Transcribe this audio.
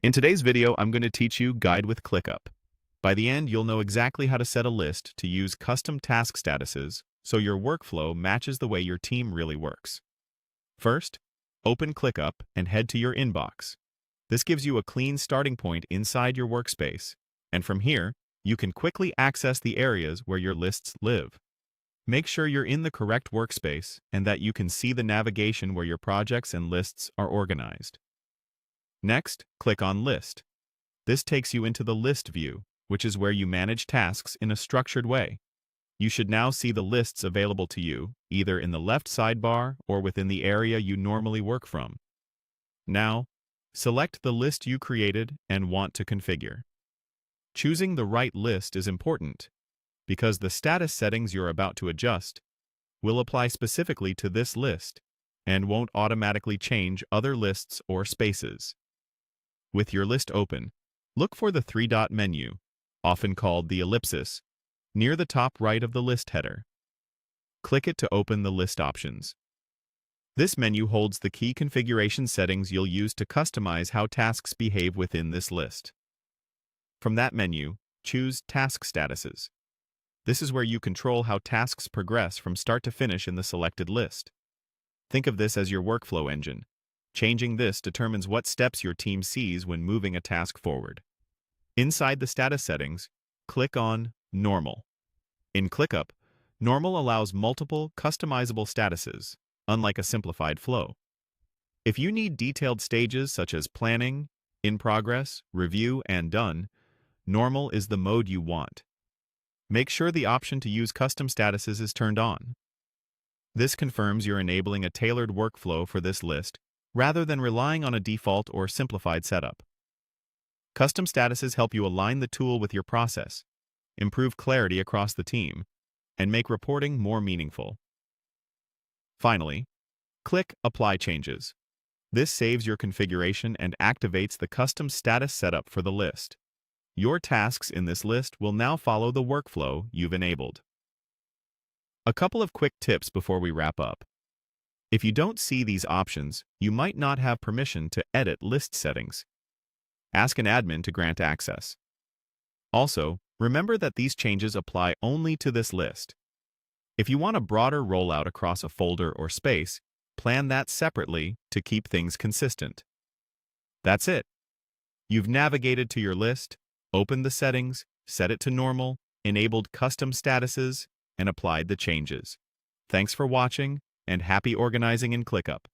In today's video, I'm going to teach you Guide with ClickUp. By the end, you'll know exactly how to set a list to use custom task statuses so your workflow matches the way your team really works. First, open ClickUp and head to your inbox. This gives you a clean starting point inside your workspace, and from here, you can quickly access the areas where your lists live. Make sure you're in the correct workspace and that you can see the navigation where your projects and lists are organized. Next, click on List. This takes you into the List view, which is where you manage tasks in a structured way. You should now see the lists available to you, either in the left sidebar or within the area you normally work from. Now, select the list you created and want to configure. Choosing the right list is important, because the status settings you're about to adjust will apply specifically to this list and won't automatically change other lists or spaces. With your list open, look for the three-dot menu, often called the ellipsis, near the top right of the list header. Click it to open the list options. This menu holds the key configuration settings you'll use to customize how tasks behave within this list. From that menu, choose Task Statuses. This is where you control how tasks progress from start to finish in the selected list. Think of this as your workflow engine. Changing this determines what steps your team sees when moving a task forward. Inside the status settings, click on Normal. In ClickUp, Normal allows multiple customizable statuses, unlike a simplified flow. If you need detailed stages such as planning, in progress, review, and done, Normal is the mode you want. Make sure the option to use custom statuses is turned on. This confirms you're enabling a tailored workflow for this list rather than relying on a default or simplified setup. Custom statuses help you align the tool with your process, improve clarity across the team, and make reporting more meaningful. Finally, click Apply Changes. This saves your configuration and activates the custom status setup for the list. Your tasks in this list will now follow the workflow you've enabled. A couple of quick tips before we wrap up. If you don't see these options, you might not have permission to edit list settings. Ask an admin to grant access. Also, remember that these changes apply only to this list. If you want a broader rollout across a folder or space, plan that separately to keep things consistent. That's it. You've navigated to your list, opened the settings, set it to normal, enabled custom statuses, and applied the changes. Thanks for watching, and happy organizing in ClickUp.